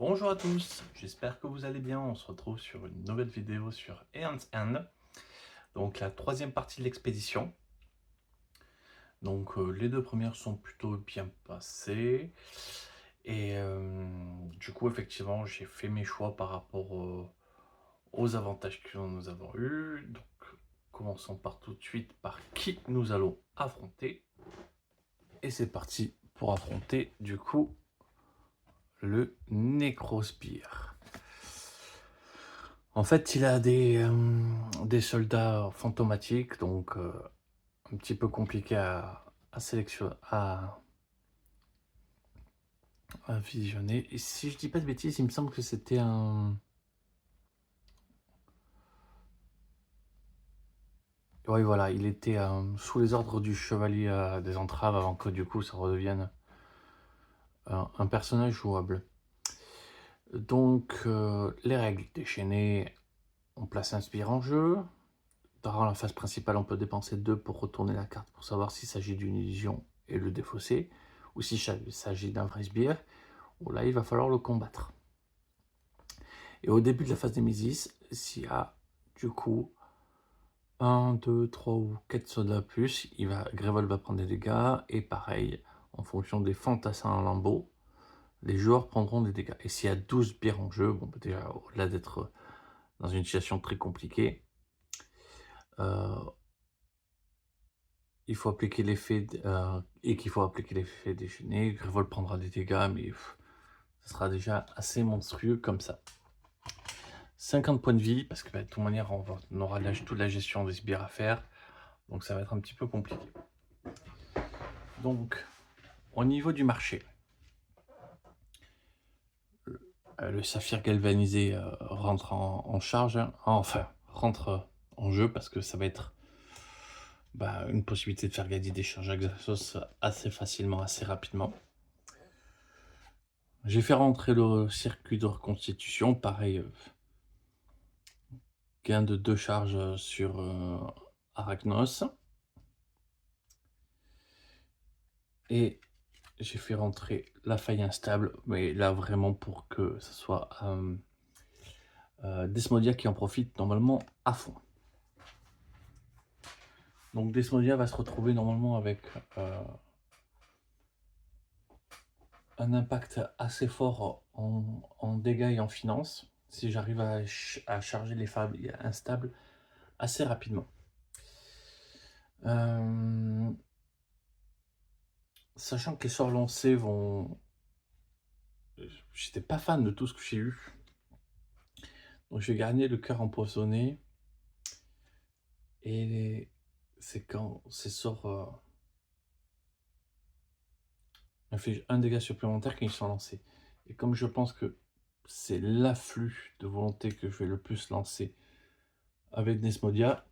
Bonjour à tous, j'espère que vous allez bien. On se retrouve sur une nouvelle vidéo sur Ernst Hand, donc la troisième partie de l'expédition. Donc les deux premières sont plutôt bien passées. Et du coup, effectivement, j'ai fait mes choix par rapport aux avantages que nous avons eus. Donc commençons par tout de suite par qui nous allons affronter. Et c'est parti pour affronter du coup le Necrospear. En fait, il a des soldats fantomatiques, donc un petit peu compliqué à sélectionner, à visionner. Et si je dis pas de bêtises, il me semble que c'était un... Oui, voilà, il était sous les ordres du chevalier des entraves avant que du coup ça redevienne un personnage jouable. Donc, les règles déchaînées, on place un sbire en jeu. Dans la phase principale, on peut dépenser 2 pour retourner la carte pour savoir s'il s'agit d'une illusion et le défausser, ou s'il s'agit d'un vrai sbire, où là il va falloir le combattre. Et au début de la phase Némésis, s'il y a du coup 1, 2, 3 ou 4 soldats plus, Grévol va prendre des dégâts, et pareil, en fonction des fantassins en lambeaux, les joueurs prendront des dégâts. Et s'il y a 12 sbires en jeu, bon, bah déjà, au-delà d'être dans une situation très compliquée, il faut appliquer l'effet et qu'il faut appliquer l'effet déchaîné. Grévol prendra des dégâts, mais ça sera déjà assez monstrueux comme ça. 50 points de vie, parce que de toute manière, on aura toute la gestion des sbires à faire, donc ça va être un petit peu compliqué. Donc, au niveau du marché, le saphir galvanisé rentre en charge, hein, enfin, rentre en jeu, parce que ça va être une possibilité de faire gagner des charges Exasos assez facilement, assez rapidement. J'ai fait rentrer le circuit de reconstitution, pareil, gain de 2 charges sur Arachnos. Et j'ai fait rentrer la faille instable, mais là vraiment pour que ce soit Desmodia qui en profite normalement à fond. Donc Desmodia va se retrouver normalement avec un impact assez fort en dégâts et en finance, si j'arrive à charger les failles instables assez rapidement. Sachant que les sorts lancés vont... J'étais pas fan de tout ce que j'ai eu. Donc j'ai gagné le cœur empoisonné. Et c'est quand ces sorts infligent un dégât supplémentaire quand ils sont lancés. Et comme je pense que c'est l'afflux de volonté que je vais le plus lancer avec Nesmodia,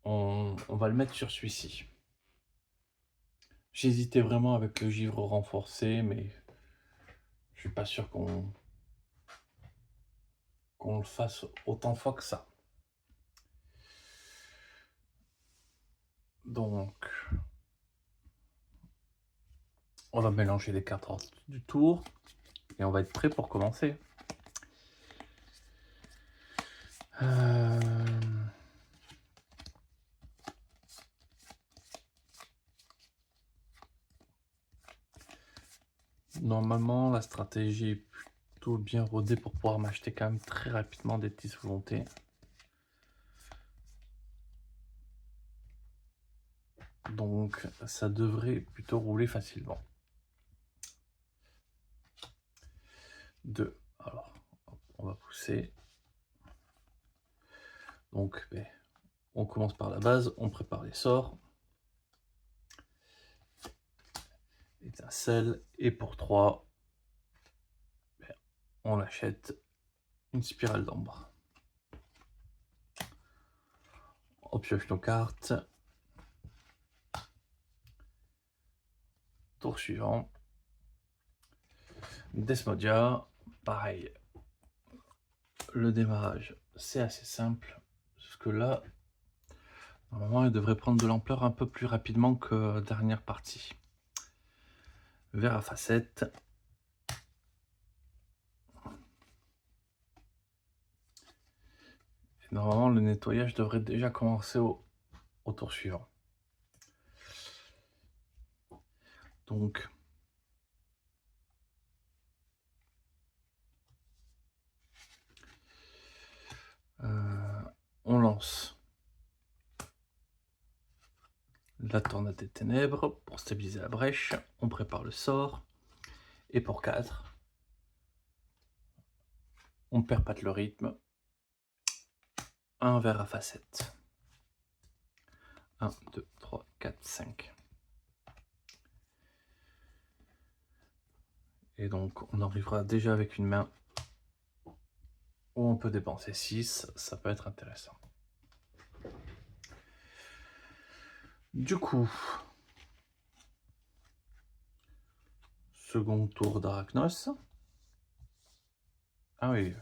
on va le mettre sur celui-ci. J'hésitais vraiment avec le givre renforcé, mais je suis pas sûr qu'on le fasse autant de fois que ça. Donc, on va mélanger les cartes du tour et on va être prêt pour commencer. Normalement, la stratégie est plutôt bien rodée pour pouvoir m'acheter quand même très rapidement des petites volontés. Donc, ça devrait plutôt rouler facilement. 2. Alors, on va pousser. Donc, on commence par la base, on prépare les sorts. Étincelle. Et pour 3, on achète une spirale d'ombre. On pioche nos cartes. Tour suivant. Desmodia, pareil. Le démarrage, c'est assez simple. Parce que là, normalement, il devrait prendre de l'ampleur un peu plus rapidement que dernière partie. Verre à facettes. Normalement, le nettoyage devrait déjà commencer au tour suivant. Donc, on lance la tornade des ténèbres pour stabiliser la brèche. On prépare le sort. Et pour 4, on perd pas le rythme. Un verre à facettes. 1, 2, 3, 4, 5. Et donc, on arrivera déjà avec une main où on peut dépenser 6. Ça peut être intéressant. Du coup, second tour d'Arachnos. Ah oui.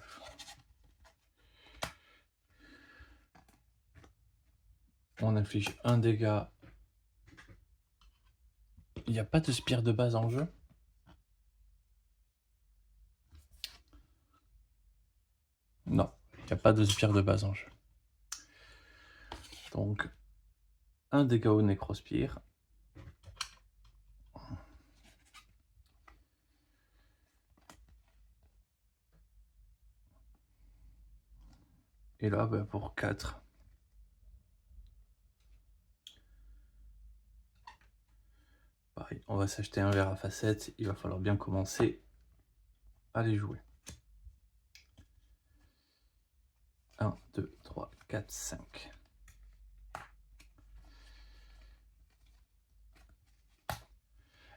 On inflige un dégât. Il n'y a pas de spire de base en jeu? Non, il n'y a pas de spire de base en jeu. Donc, un dégât au nécrospire. Et là, pour 4. Pareil, on va s'acheter un verre à facettes. Il va falloir bien commencer à les jouer. 1, 2, 3, 4, 5.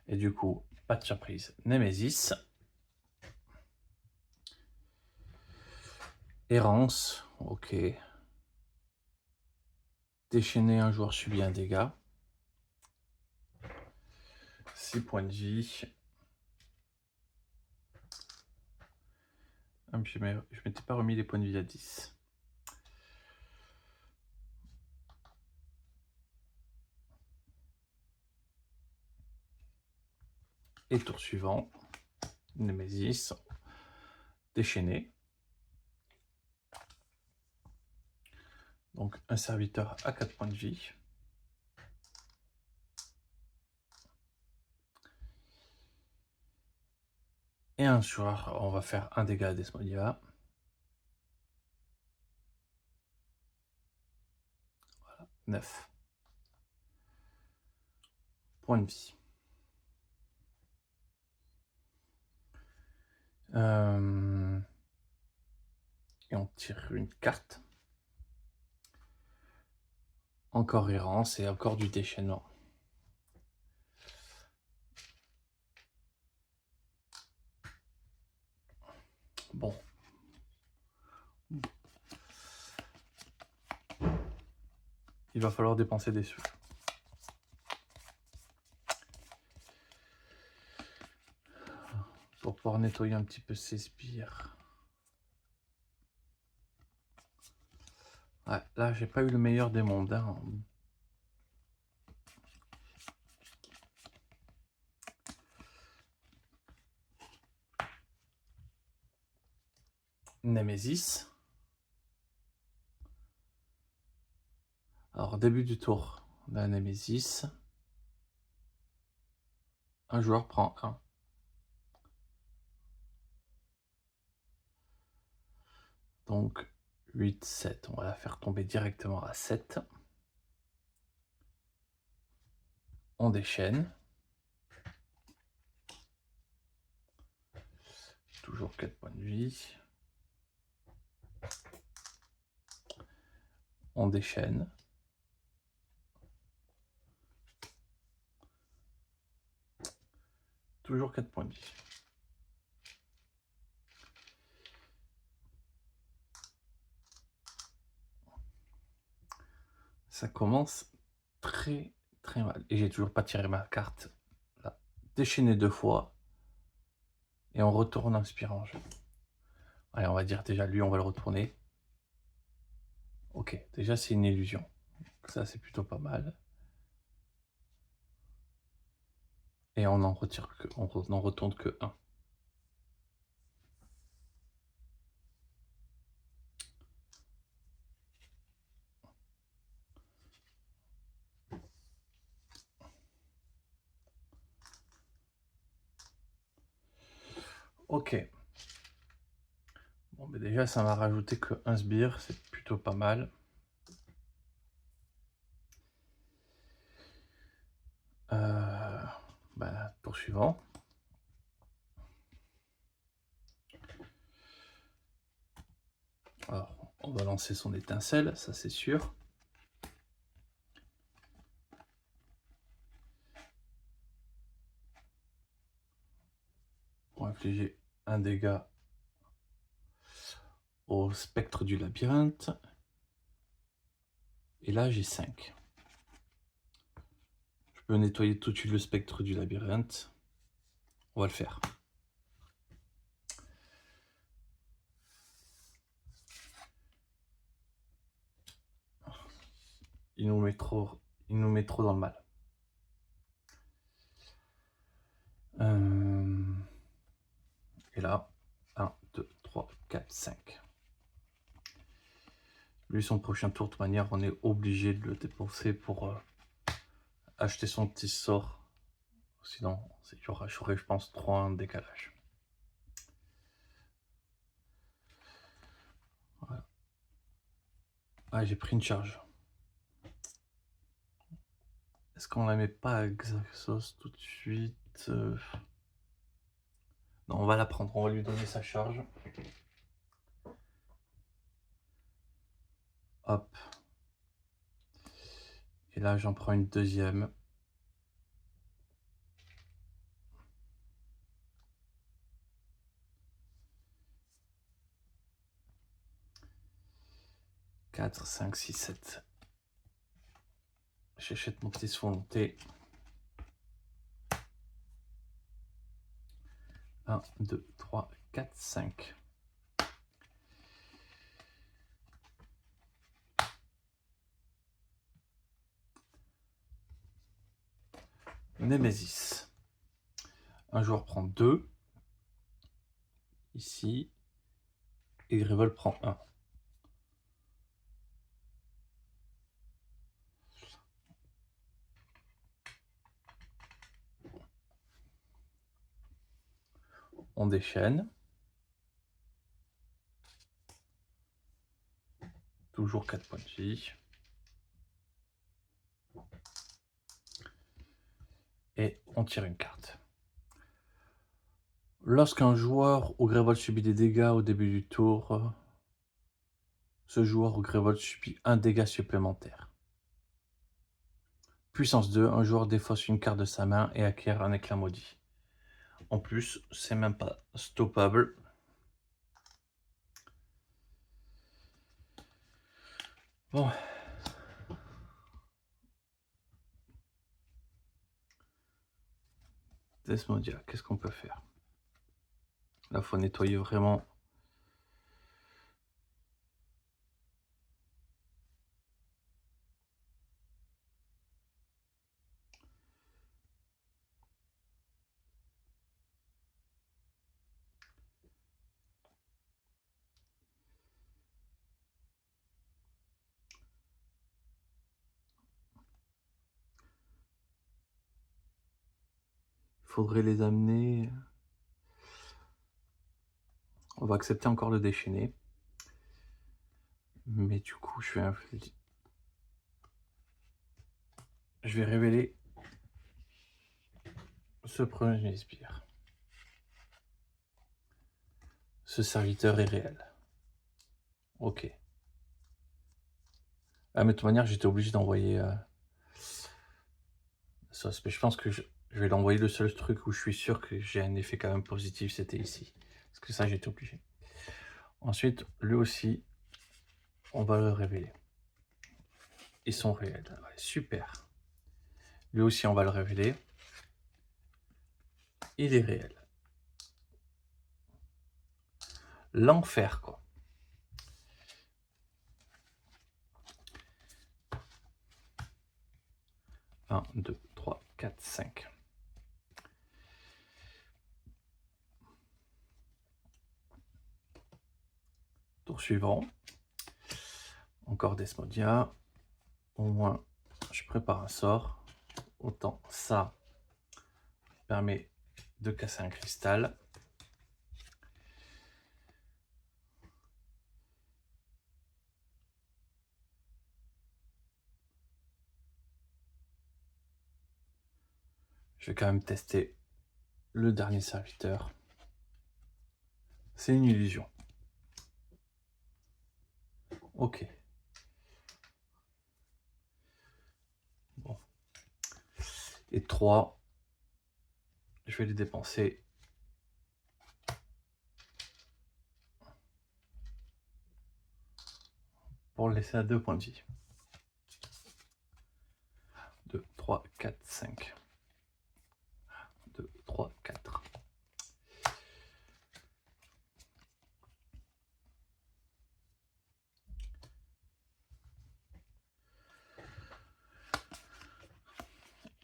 Et du coup, pas de surprise. Némésis. Errance, ok. Déchaîner, un joueur subit un dégât. 6 points de vie. Ah, je m'étais pas remis les points de vie à 10. Et tour suivant, Némésis, déchaîné. Donc un serviteur à 4 points de vie. Et un joueur, on va faire un dégât à Desmodia. Voilà, 9 points de vie. Et on tire une carte. Encore errance et encore du déchaînement. Bon. Il va falloir dépenser des sous. Pour pouvoir nettoyer un petit peu ces spires. Ouais, là, j'ai pas eu le meilleur des mondes. Hein. Némésis. Alors, début du tour de la Némésis. Un joueur prend 1. Donc, 8, 7. On va la faire tomber directement à 7. On déchaîne. Toujours 4 points de vie. On déchaîne. Toujours 4 points de vie. Ça commence très très mal. Et j'ai toujours pas tiré ma carte. Là. Déchaîner 2 fois. Et on retourne un spire en jeu. Allez, on va dire déjà lui, on va le retourner. Ok, déjà c'est une illusion. Ça c'est plutôt pas mal. Et on n'en retire que, on n'en retourne que 1. Ok. Bon, mais déjà, ça m'a rajouté que un sbire, c'est plutôt pas mal. Tour suivant. Alors, on va lancer son étincelle, ça c'est sûr. On va infliger un dégât au spectre du labyrinthe. Et là, j'ai 5. Je peux nettoyer tout de suite le spectre du labyrinthe. On va le faire. Il nous met trop dans le mal. Et là, 1, 2, 3, 4, 5. Lui, son prochain tour, de toute manière, on est obligé de le dépenser pour acheter son petit sort. Sinon, j'aurais, je pense, 3 en décalage. Voilà. Ah, j'ai pris une charge. Est-ce qu'on la met pas à Xaxos tout de suite? Non, on va la prendre, on va lui donner sa charge. Hop. Et là, j'en prends une deuxième. « 4, 5, 6, 7. J'achète mon petit volonté. 1, 2, 3, 4, 5. Némésis. Un joueur prend 2. Ici. Et Grévol prend 1. On déchaîne. Toujours 4 points de vie. Et on tire une carte. Lorsqu'un joueur au Grévol subit des dégâts au début du tour, ce joueur au Grévol subit un dégât supplémentaire. Puissance 2, un joueur défausse une carte de sa main et acquiert un éclat maudit. En plus, c'est même pas stoppable. Bon. Desmodia, qu'est-ce qu'on peut faire? Là, il faut nettoyer vraiment. Il faudrait les amener. On va accepter encore le déchaîner. Mais du coup, je vais révéler ce premier sbire. Ce serviteur est réel. Ok. Ah, mais de toute manière, j'étais obligé d'envoyer ça. Mais je pense que je vais l'envoyer. Le seul truc où je suis sûr que j'ai un effet quand même positif, c'était ici. Parce que ça, j'étais obligé. Ensuite, lui aussi, on va le révéler. Ils sont réels. Ouais, super. Lui aussi, on va le révéler. Il est réel. L'enfer, quoi. Un, 2, 3, 4, 5. Tour suivant. Encore Desmodia. Au moins, je prépare un sort. Autant ça permet de casser un cristal. Je vais quand même tester le dernier serviteur. C'est une illusion. Ok. Bon. Et 3, je vais les dépenser. Pour le laisser à 2 points de vie. 2, 3, 4, 5. 2, 3, 4.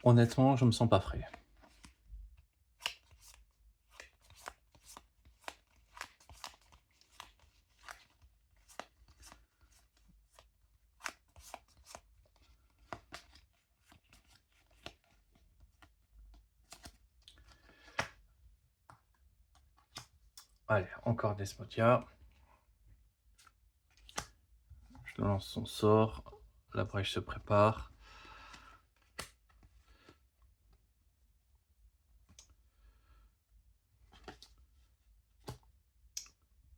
Honnêtement, je me sens pas frais. Allez, encore Desmodia. Je lance son sort. La brèche se prépare.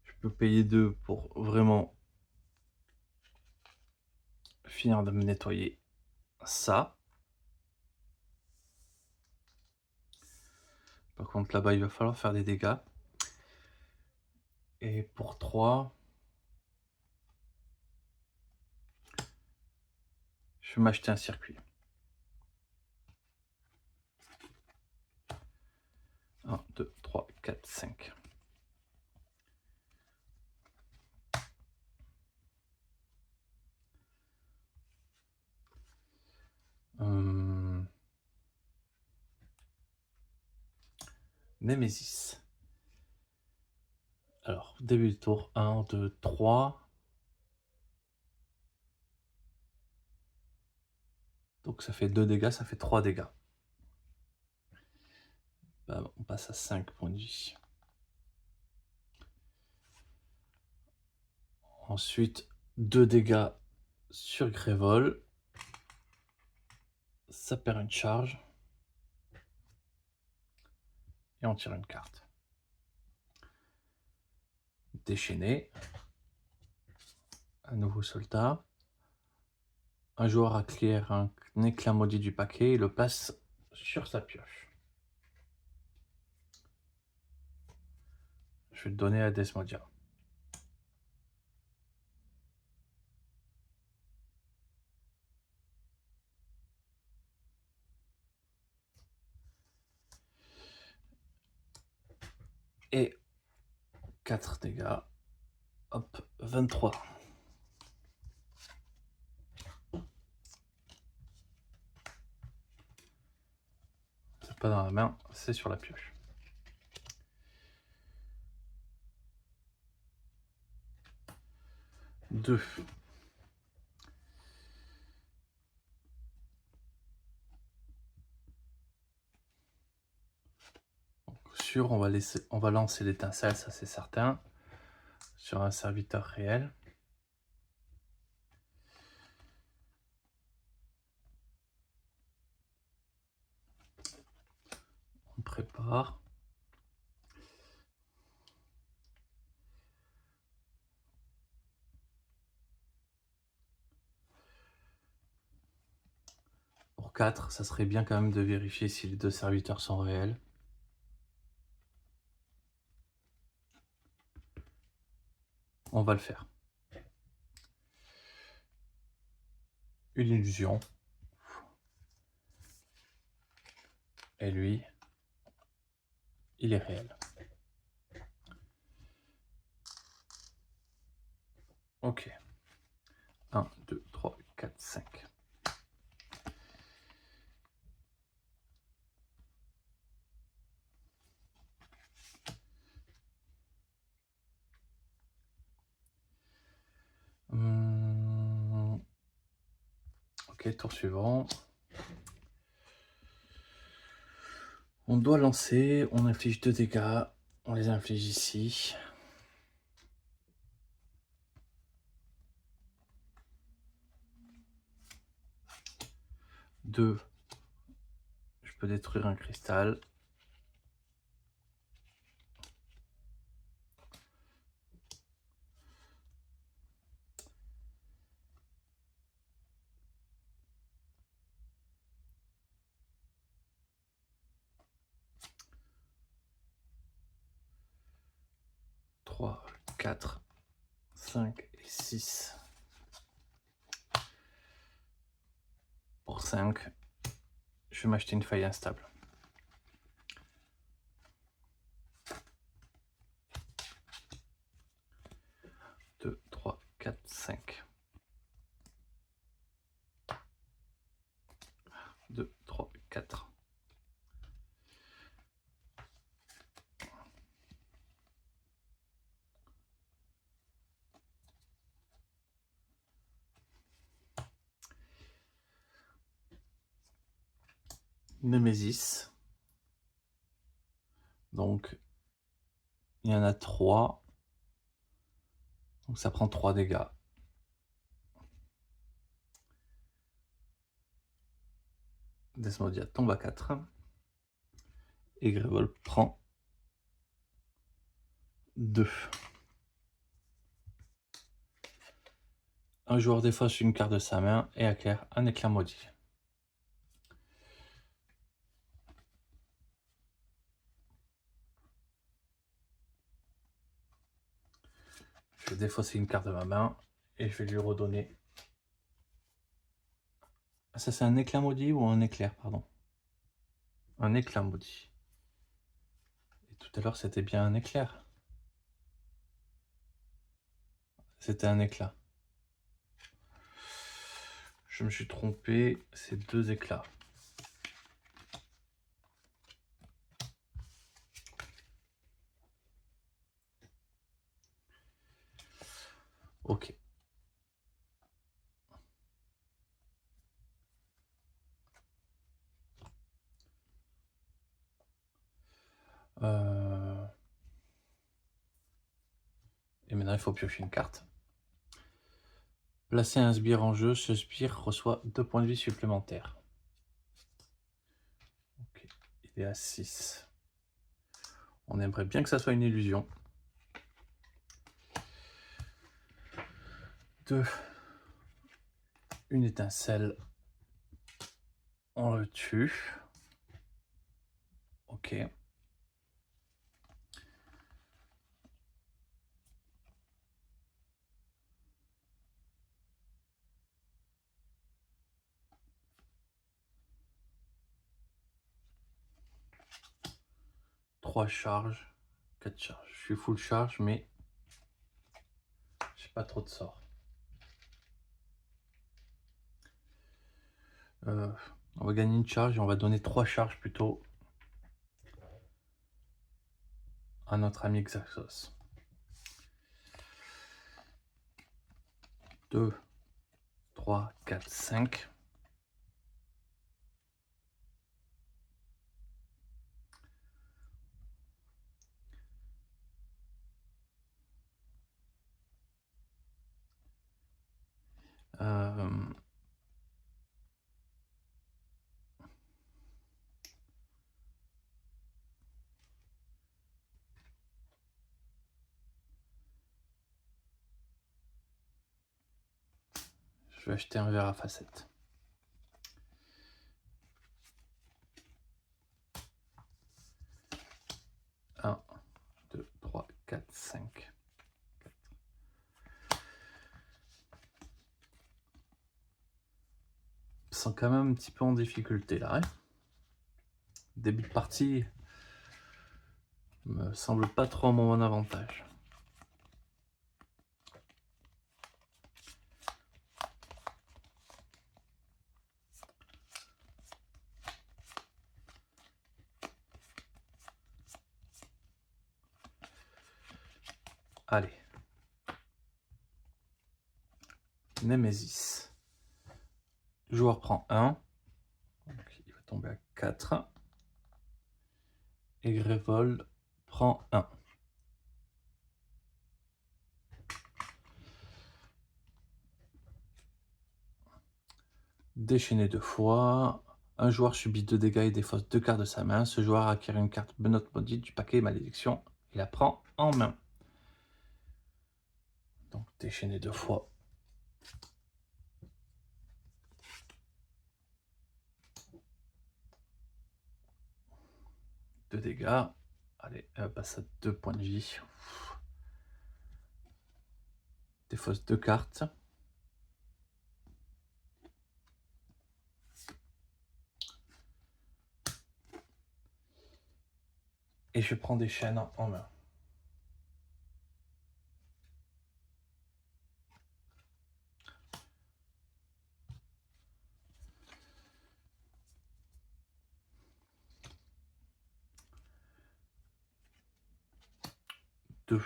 Je peux payer 2 pour vraiment finir de me nettoyer ça. Par contre, là-bas, il va falloir faire des dégâts. Et pour 3, je vais m'acheter un circuit. 1, 2, 3, 4, 5. Némésis. Alors, début du tour. 1, 2, 3. Donc ça fait 2 dégâts, ça fait 3 dégâts. Bah, on passe à 5 points de vie. Ensuite, 2 dégâts sur Grévol. Ça perd une charge. Et on tire une carte. Déchaîné. Un nouveau soldat. Un joueur acquiert un éclat maudit du paquet et le place sur sa pioche. Je vais le donner à Desmodia. Et 4 dégâts. Hop, 23. C'est pas dans la main, c'est sur la pioche. Deux. Sûr, on va lancer l'étincelle, ça c'est certain, sur un serviteur réel. On prépare. Pour 4, ça serait bien quand même de vérifier si les 2 serviteurs sont réels. On va le faire. Une illusion. Et lui, il est réel. Ok. 1, 2, 3, 4, 5. Ok, tour suivant. On doit lancer, on inflige 2 dégâts. On les inflige ici. 2. Je peux détruire un cristal. Trois, 4, 5 et 6. Pour 5, je vais m'acheter une feuille instable. Deux, 3, 4, 5. 2, 3, 4. Némésis. Donc, il y en a 3. Donc, ça prend 3 dégâts. Desmodia tombe à 4. Et Grévol prend 2. Un joueur défausse une carte de sa main et acquiert un éclat maudit. Je vais défausser une carte de ma main et je vais lui redonner. Ça, c'est un éclat maudit ou un éclair, pardon? Un éclat maudit. Et tout à l'heure, c'était bien un éclair. C'était un éclat. Je me suis trompé, c'est 2 éclats. Ok. Et maintenant, il faut piocher une carte. Placer un sbire en jeu, ce sbire reçoit 2 points de vie supplémentaires. Ok, il est à 6. On aimerait bien que ça soit une illusion. 2. Une étincelle. On le tue. Ok. Trois charges. 4 charges. Je suis full charge, mais j'ai pas trop de sorts. On va gagner une charge et on va donner 3 charges plutôt à notre ami Xaxos. 2, 3, 4, 5. Je vais acheter un verre à facettes. Un, 2, 3, 4, 5. Je sens quand même un petit peu en difficulté là. Hein, début de partie me semble pas trop à mon avantage. Allez. Némésis. Le joueur prend 1. Donc il va tomber à 4. Et Grévol prend 1. Déchaîner 2 fois. Un joueur subit 2 dégâts et défausse 2 cartes de sa main. Ce joueur acquiert une carte Benoît maudite du paquet Malédiction. Il la prend en main. Donc déchaîner 2 fois. Deux dégâts. Allez, elle passe à 2 points de vie. Défausse 2 cartes. Et je prends des chaînes en main. Deux.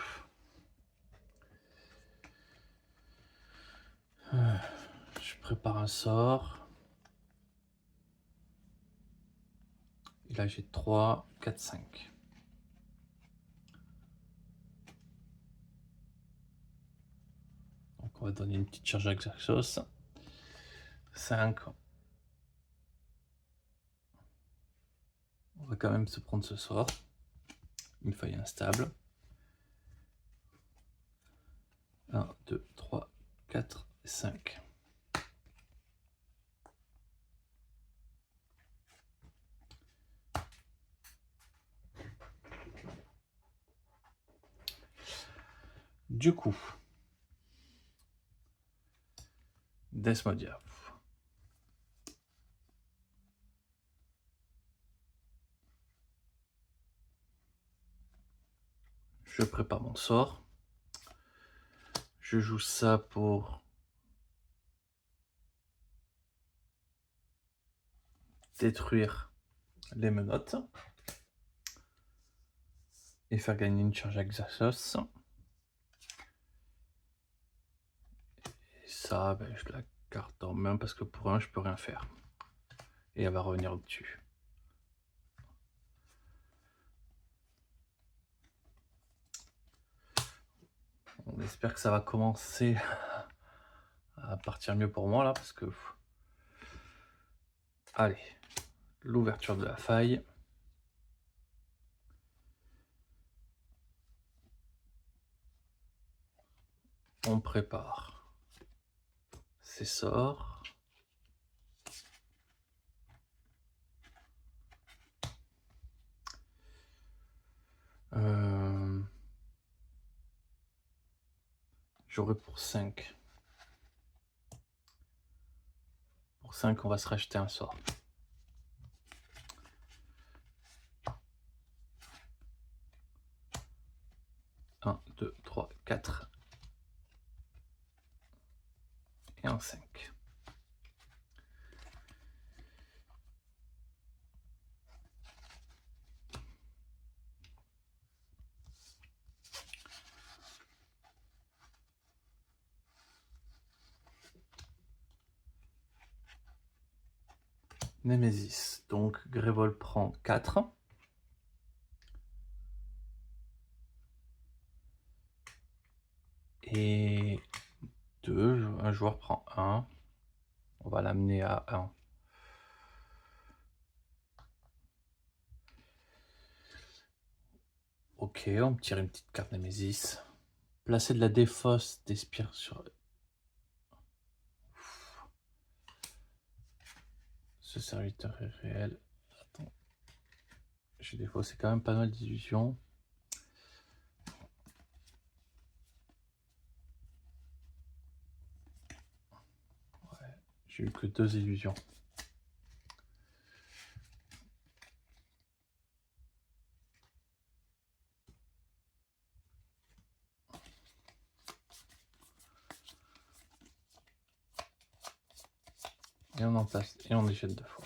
Je prépare un sort. Et là j'ai 3, 4, 5. Donc on va donner une petite charge à Xaxos. 5. On va quand même se prendre ce sort. Une feuille instable. 1, 2, 3, 4 et 5. Du coup, Desmodiaf. Je prépare mon sort. Je joue ça pour détruire les menottes et faire gagner une charge à Xaxos. Et ça, ben, je la garde en main parce que pour un, je peux rien faire. Et elle va revenir dessus. On espère que ça va commencer à partir mieux pour moi là parce que... Allez, l'ouverture de la faille. On prépare ses sorts. J'aurai pour 5. Pour 5, on va se racheter un sort. Un, 2, 3, 4. Et un 5. Némésis. Donc Grévol prend 4. Et 2. Un joueur prend 1. On va l'amener à 1. Ok, on me tire une petite carte Némésis. Placer de la défausse des spires sur... Ce serviteur est réel. Attends. J'ai défaussé quand même pas mal d'illusions. Ouais, j'ai eu que 2 illusions. Et on en place et on déchète 2 fois.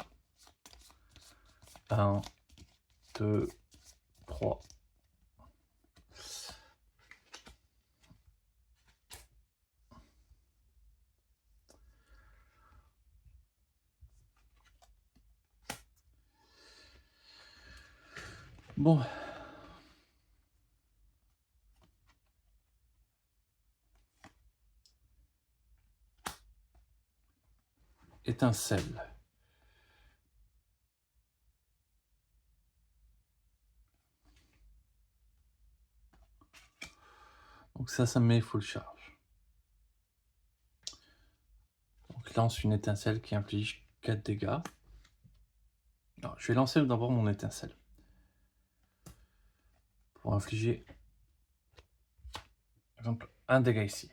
1, 2, 3. Bon. Étincelle. Donc ça me met full charge. Donc lance une étincelle qui inflige 4 dégâts. Alors, je vais lancer d'abord mon étincelle. Pour infliger, par exemple, un dégât ici.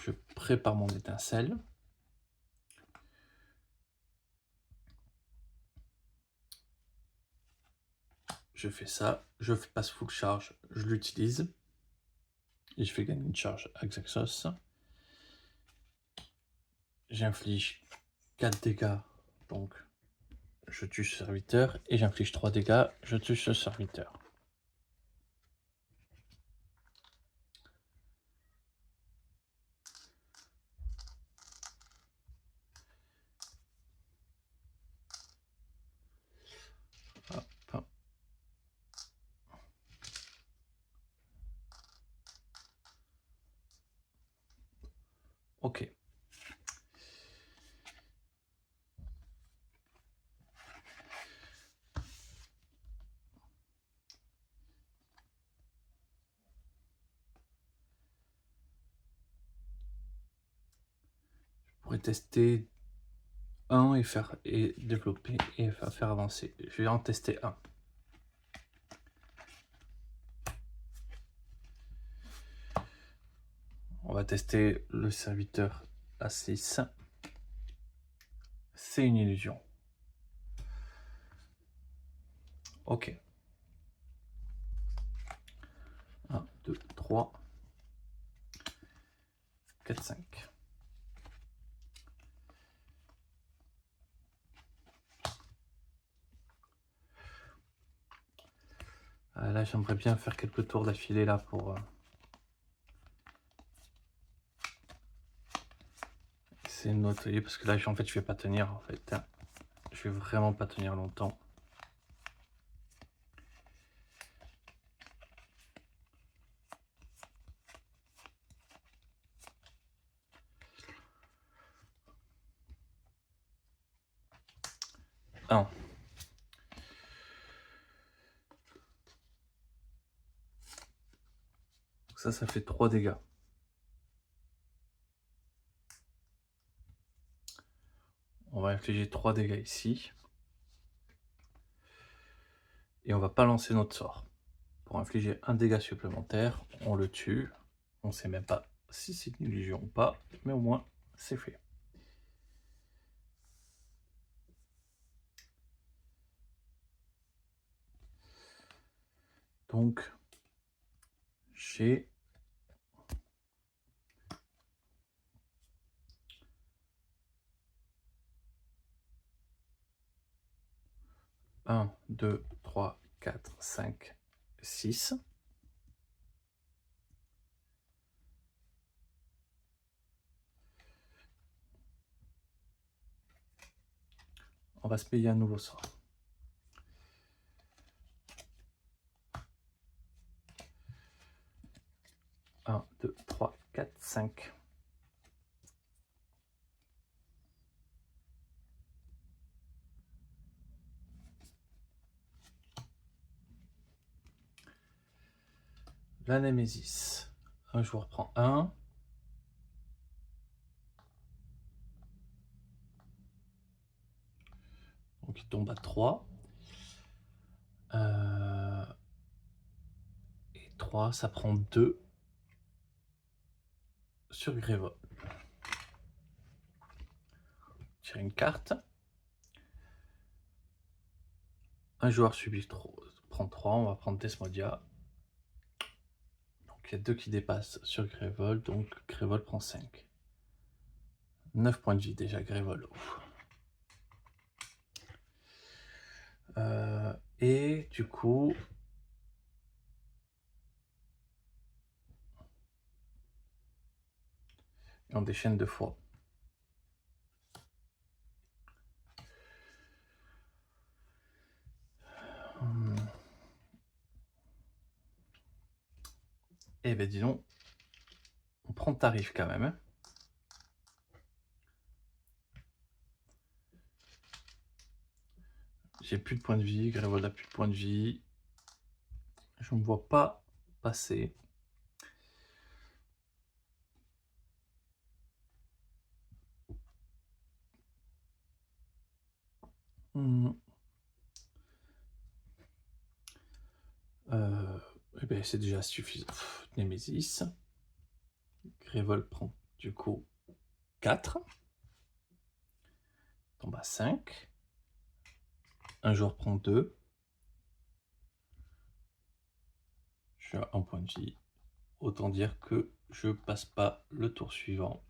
Je prépare mon étincelle. Je fais ça, je passe full charge, je l'utilise. Et je fais gagner une charge à Xaxos. J'inflige 4 dégâts, donc je tue ce serviteur. Et j'inflige 3 dégâts, je tue ce serviteur. Hop. Ok. Je pourrais tester un et développer et faire avancer. Je vais en tester un. On va tester le serviteur A6. C'est une illusion. Ok. 1, 2, 3, 4, 5. Là, j'aimerais bien faire quelques tours d'affilée là pour essayer de nettoyer parce que là, en fait, je vais pas tenir. En fait, je vais vraiment pas tenir longtemps. Un. Ça fait 3 dégâts. On va infliger 3 dégâts ici. Et on va pas lancer notre sort. Pour infliger un dégât supplémentaire, on le tue. On sait même pas si c'est une illusion ou pas, mais au moins c'est fait. Donc, j'ai 1, 2, 3, 4, 5, 6. On va se payer un nouveau sort. 1, 2, 3, 4, 5. La Némésis. Un joueur prend 1. Donc il tombe à 3. Et 3, ça prend 2 sur Grévol. Tire une carte. Un joueur subit prend 3. On va prendre Desmodia. Donc il y a 2 qui dépassent sur Grévol. Donc Grévol prend 5. 9 points de vie déjà, Grévol. Et du coup, on déchaîne 2 fois. Eh ben dis donc, on prend tarif quand même. Hein. J'ai plus de points de vie, Grévol a plus de points de vie. Je ne vois pas passer. Mmh. Et beh, c'est déjà suffisant. Némésis. Grévol prend du coup 4. Tombe à 5. Un joueur prend 2. Je suis à 1 point de vie. Autant dire que je passe pas le tour suivant.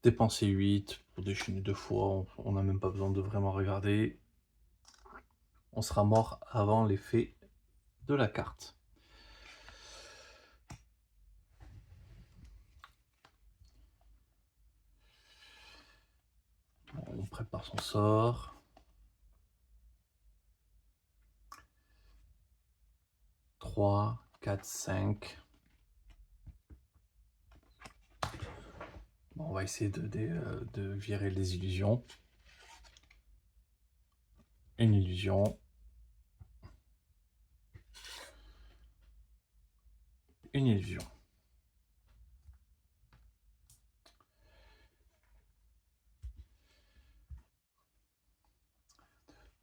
Dépenser 8 pour déchaîner 2 fois, on n'a même pas besoin de vraiment regarder. On sera mort avant l'effet de la carte. Bon, on prépare son sort. 3, 4, 5. Bon, on va essayer de virer les illusions. Une illusion. Une illusion.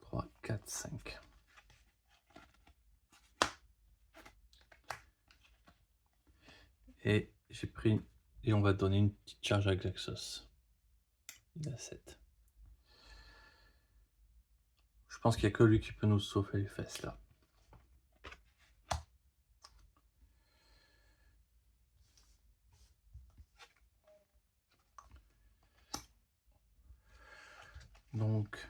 3, 4, 5. Et j'ai pris... Et on va donner une petite charge à Glaxos. Il a 7. Je pense qu'il n'y a que lui qui peut nous sauver les fesses là. Donc,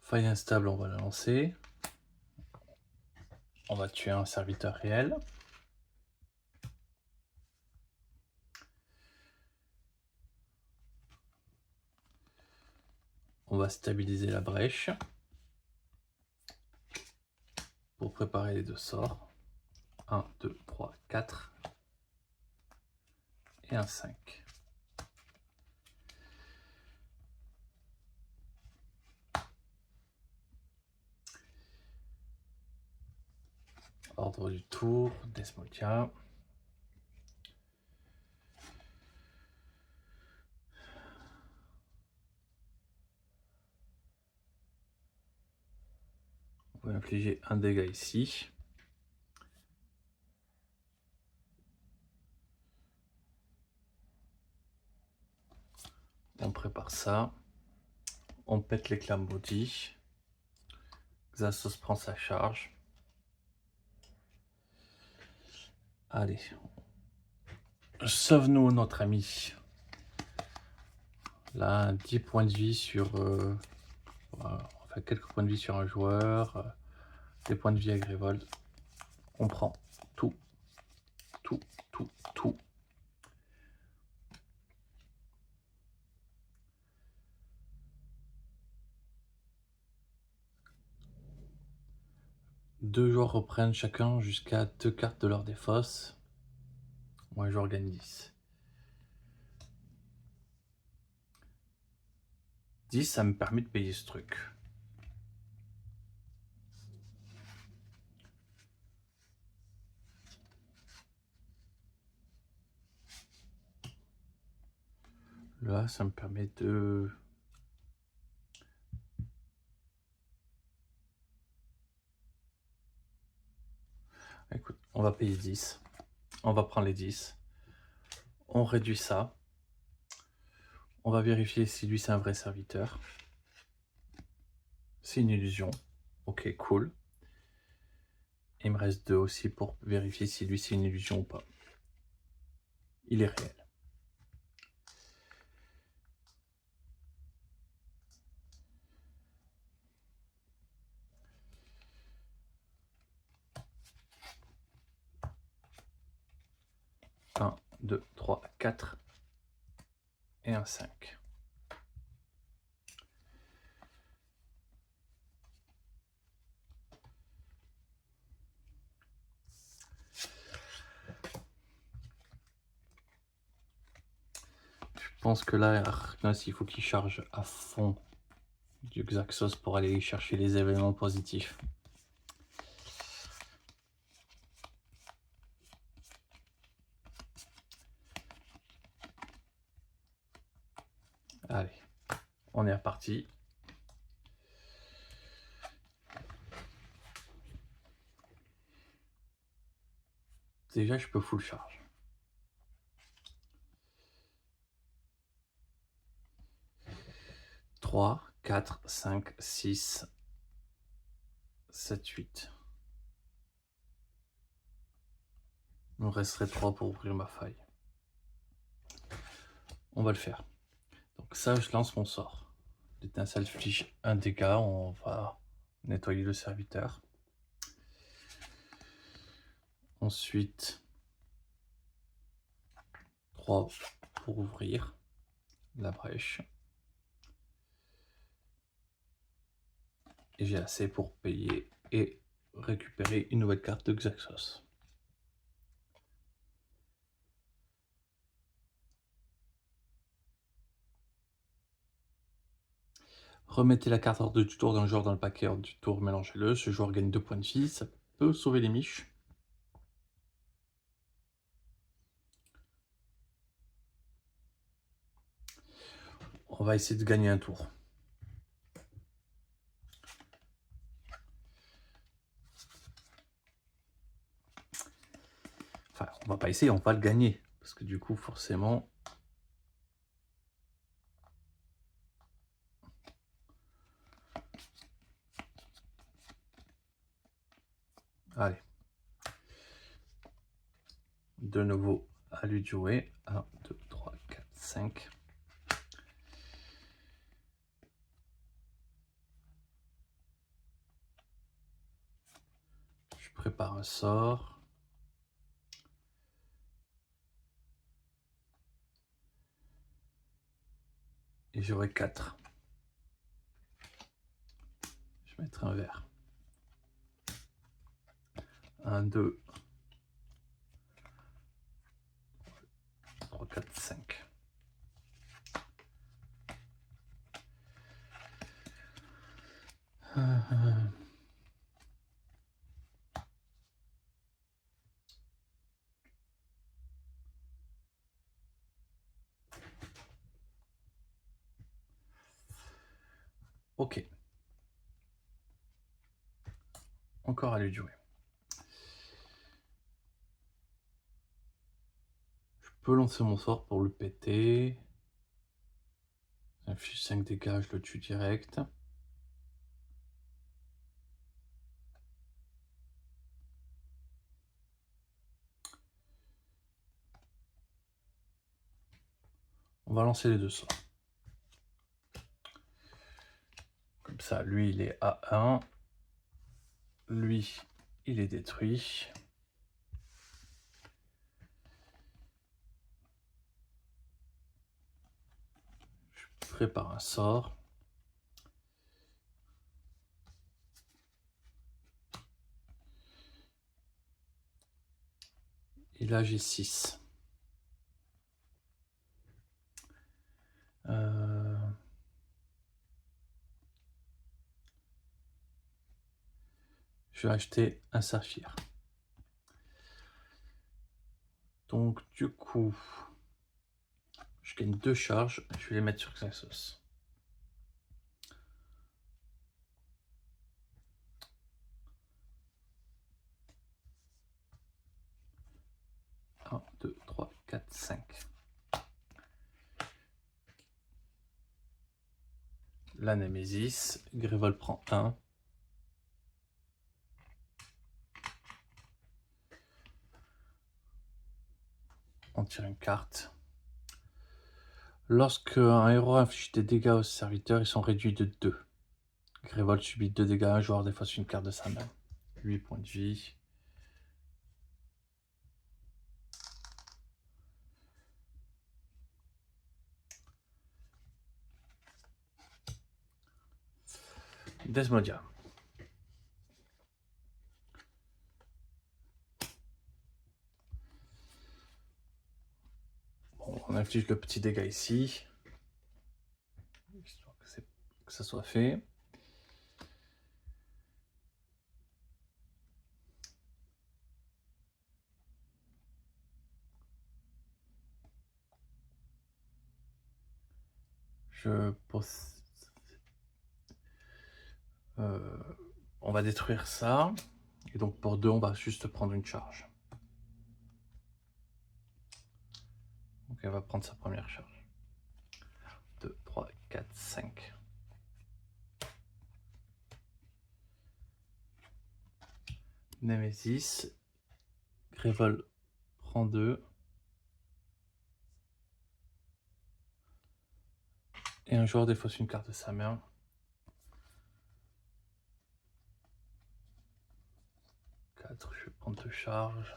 faille instable, on va la lancer. On va tuer un serviteur réel. On va stabiliser la brèche pour préparer les 2 sorts. 1, 2, 3, 4 et un 5. Ordre du tour, Desmotia. On va infliger un dégât ici. On prépare ça. On pète l'éclat maudit. Xasos prend sa charge. Allez. Sauve-nous, notre ami. Là, 10 points de vie sur... voilà, enfin, quelques points de vie sur un joueur. Des points de vie à Grévold. On prend tout. Tout, tout, tout. Deux joueurs reprennent chacun jusqu'à 2 cartes de leur défausse. Moi, je gagne 10. 10, ça me permet de payer ce truc. Là, ça me permet de... Écoute, on va payer 10. On va prendre les 10. On réduit ça. On va vérifier si lui, c'est un vrai serviteur. C'est une illusion. Ok, cool. Il me reste 2 aussi pour vérifier si lui, c'est une illusion ou pas. Il est réel. Un, 2, 3, 4 et un 5. Je pense que là, Archnos, il faut qu'il charge à fond. du Xaxos pour aller chercher les événements positifs. Allez, on est reparti. Déjà, je peux full charge. « 3, 4, 5, 6, 7, 8. Il me resterait 3 pour ouvrir ma faille. On va le faire. Donc ça, je lance mon sort. L'étincelle flige un dégât. On va nettoyer le serviteur. Ensuite, 3 pour ouvrir la brèche. Et j'ai assez pour payer et récupérer une nouvelle carte de Xaxos. Remettez la carte ordre du tour d'un joueur dans le paquet ordre du tour, mélangez-le. Ce joueur gagne 2 points de vie, ça peut sauver les miches. On va essayer de gagner un tour. Enfin, on va pas essayer, on va le gagner. Parce que du coup, forcément... Allez. De nouveau, à lui de jouer. 1, 2, 3, 4, 5. Je prépare un sort. Et j'aurai 4. Je mettrai un vert. 1, 2, 3, 4, 5. Ok. Encore à lui de jouer. Je peux lancer mon sort pour le péter. J'inflige 5 dégâts, je le tue direct. On va lancer les deux sorts. Comme ça, lui, il est à 1. Lui, il est détruit. Je prépare un sort. Et là, j'ai 6. Je vais acheter un saphir. Donc, du coup, je gagne 2 charges. Je vais les mettre sur Xaxos. Un, 2, 3, 4, 5. La Némésis. Grévol prend 1. On tire une carte. Lorsque un héros inflige des dégâts aux serviteurs, ils sont réduits de 2. Grévol subit 2 dégâts, un joueur défausse une carte de sa main. 8 points de vie. Desmodia. Bon, on inflige le petit dégât ici. Histoire que ça soit fait. Je pose... on va détruire ça. Et donc pour 2, on va juste prendre une charge. Donc elle va prendre sa première charge. 2, 3, 4, 5. Nemesis. Grévol prend 2. Et un joueur défausse une carte de sa main. Je vais prendre 2 charges.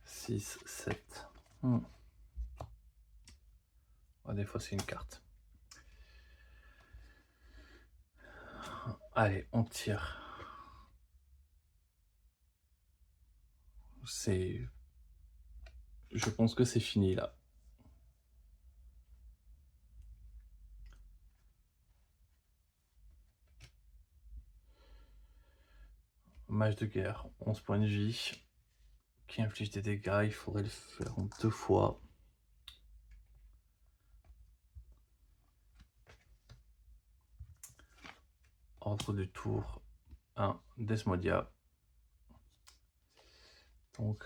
6, 7. On va défausser une carte. Allez, on tire. Je pense que c'est fini là. Mage de guerre, 11 points de vie, qui inflige des dégâts, il faudrait le faire en 2 fois. Ordre du tour, 1, Desmodia. Donc,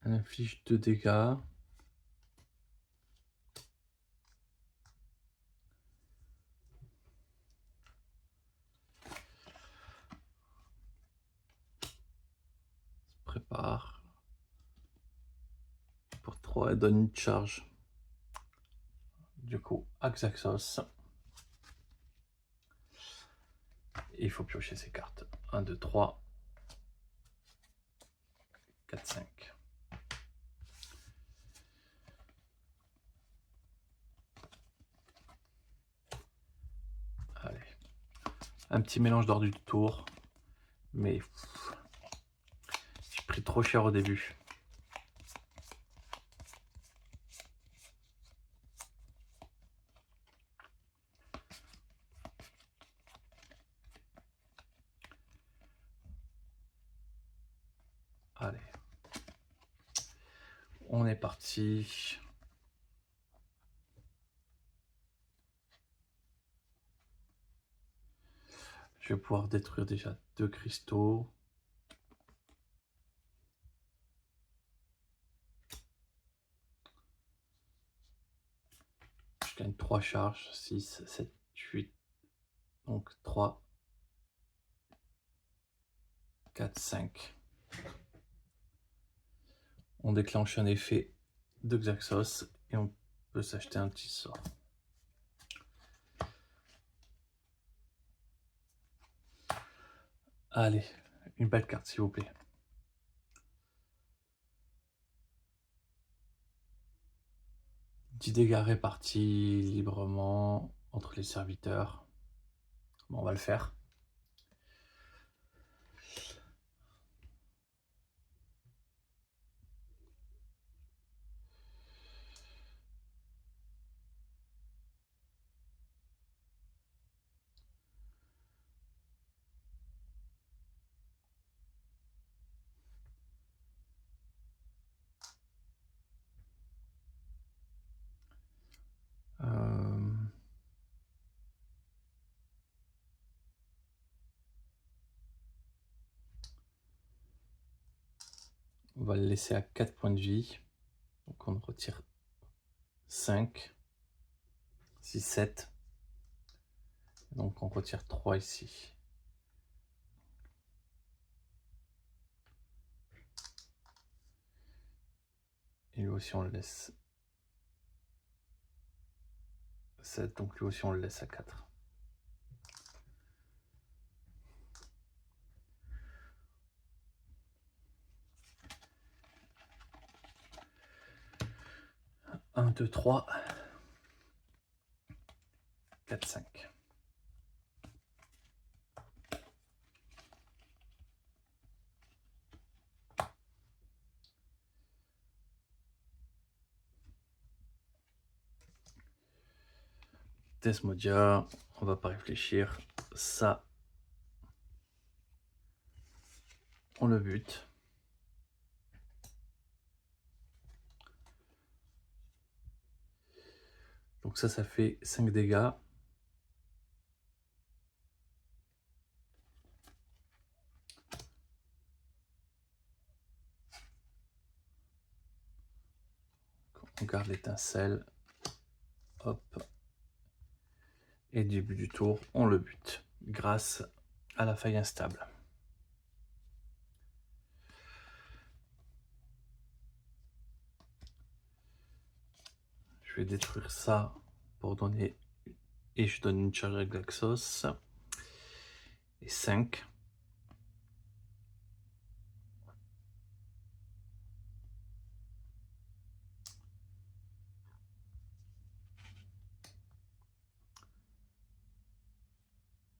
elle inflige 2 dégâts. Prépare. Pour 3, elle donne une charge. Du coup, Axaxos. Et il faut piocher ses cartes. 1, 2, 3, 4, 5. Allez. Un petit mélange d'ordre du tour. Mais j'ai pris trop cher au début. Allez. On est parti. Je vais pouvoir détruire déjà 2 cristaux. Je gagne 3 charges, 6, 7, 8. Donc 3, 4, 5. On déclenche un effet de Xaxos et on peut s'acheter un petit sort. Allez, une belle carte s'il vous plaît. 10 dégâts répartis librement entre les serviteurs. Bon, on va le faire. On va le laisser à 4 points de vie. Donc on retire 5, 6, 7. Donc on retire 3 ici. Et lui aussi on le laisse 7, donc lui aussi on le laisse à 4. Un, 2, 3, 4, 5. Desmodia, on va pas réfléchir. Ça, on le bute. Donc ça fait 5 dégâts. On garde l'étincelle. Hop. Et début du tour, on le bute grâce à la faille instable. Je vais détruire ça pour donner... Et je donne une charge à Glaxos. Et 5.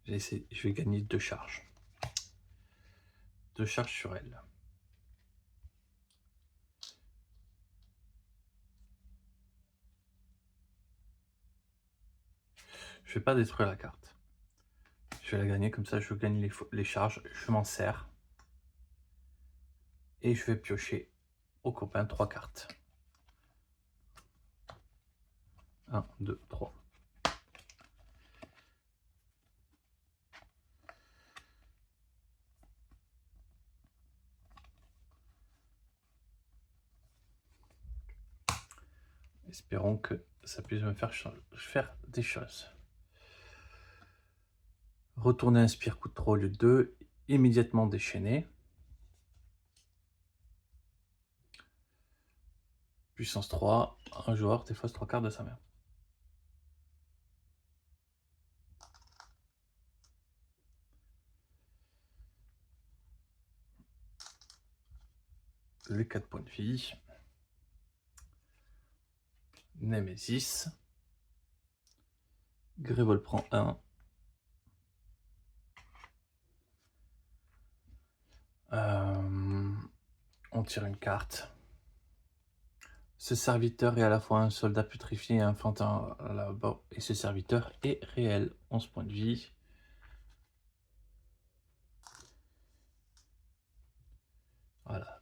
Je vais gagner 2 charges. 2 charges sur elle. Je vais pas détruire la carte. Je vais la gagner, comme ça je gagne les charges, je m'en sers. Et je vais piocher au copain 3 cartes. 1, 2, 3. Espérons que ça puisse me faire des choses. Retourner inspire coup de trop au lieu de 2. Immédiatement déchaîner. Puissance 3. Un joueur défausse 3 cartes de sa main. Les 4 points de vie. Nemesis. Grévol prend 1. On tire une carte. Ce serviteur est à la fois un soldat putrifié et un fantin là-bas. Et ce serviteur est réel. 11 points de vie. Voilà.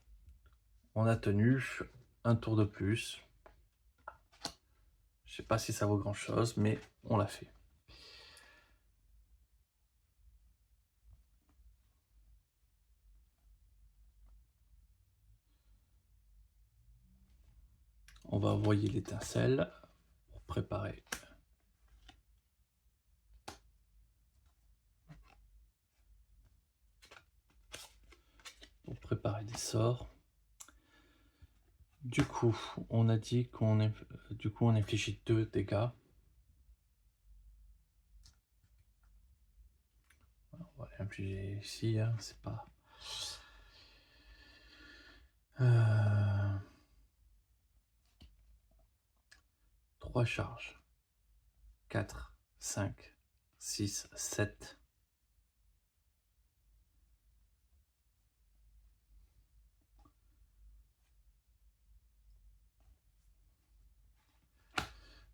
On a tenu un tour de plus. Je sais pas si ça vaut grand chose, mais on l'a fait. On va envoyer l'étincelle pour préparer. Pour préparer des sorts. Du coup, on a dit qu'on inflige 2 dégâts. On va l'infliger ici, hein, c'est pas... 3 charges. 4, 5, 6, 7.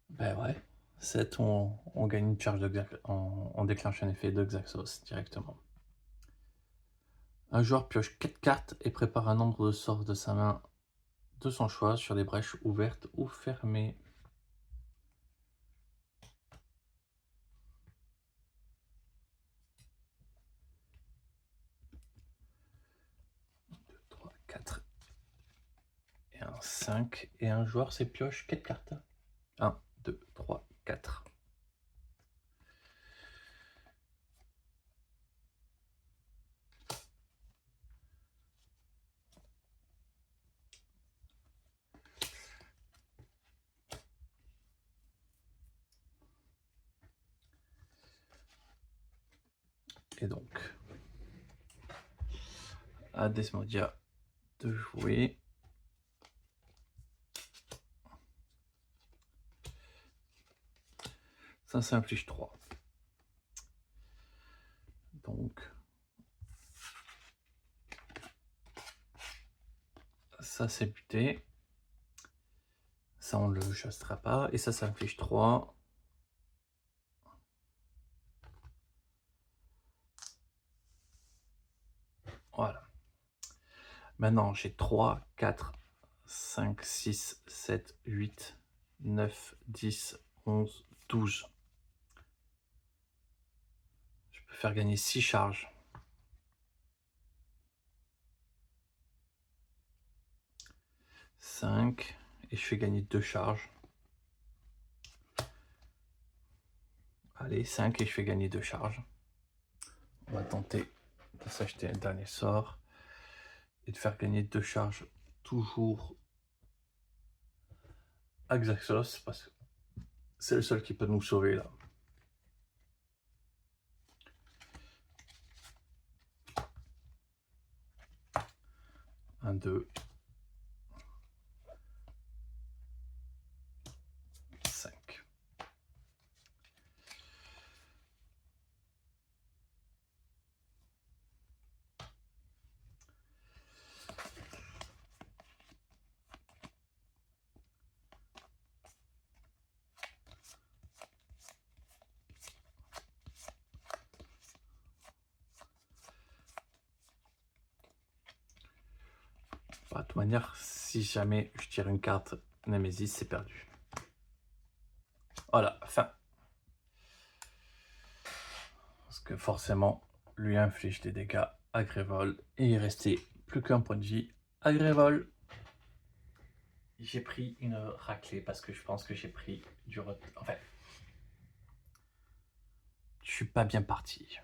Ben ouais, 7, on gagne une charge de on déclenche un effet de Xaxos directement. Un joueur pioche 4 cartes et prépare un nombre de sorts de sa main de son choix sur des brèches ouvertes ou fermées. 1, 2, 3, 4 et un 5. Et un joueur c'est pioche 4 cartes. 1, 2, 3, 4. Et donc, à Desmodia de jouer. Ça inflige 3. Donc, ça c'est buté. Ça on le chassera pas. Et ça inflige 3. Maintenant, j'ai 3, 4, 5, 6, 7, 8, 9, 10, 11, 12. Je peux faire gagner 6 charges. 5 et je fais gagner 2 charges. Allez, 5 et je fais gagner 2 charges. On va tenter de s'acheter un dernier sort et de faire gagner 2 charges toujours à Xaxos parce que c'est le seul qui peut nous sauver là. 1, 2, 5. De toute manière, si jamais je tire une carte Nemesis, c'est perdu. Voilà, fin. Parce que forcément, lui inflige des dégâts à Grévol et il restait plus qu'un point de vie à Grévol. J'ai pris une raclée parce que je pense que j'ai pris du retard. Enfin, je suis pas bien parti.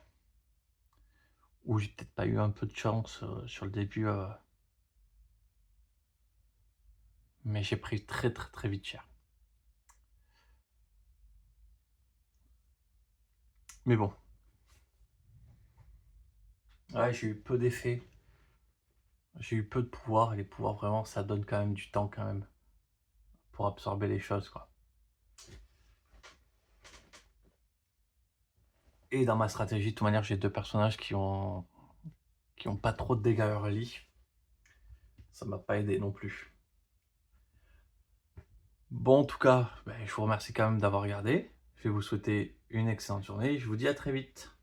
Ou j'ai peut-être pas eu un peu de chance sur le début. Mais j'ai pris très vite cher. Mais bon. Ouais, j'ai eu peu d'effets. J'ai eu peu de pouvoir. Et les pouvoirs, vraiment, ça donne quand même du temps quand même. Pour absorber les choses, quoi. Et dans ma stratégie, de toute manière, j'ai 2 personnages qui ont pas trop de dégâts early. Ça m'a pas aidé non plus. Bon, en tout cas, je vous remercie quand même d'avoir regardé. Je vais vous souhaiter une excellente journée. Je vous dis à très vite.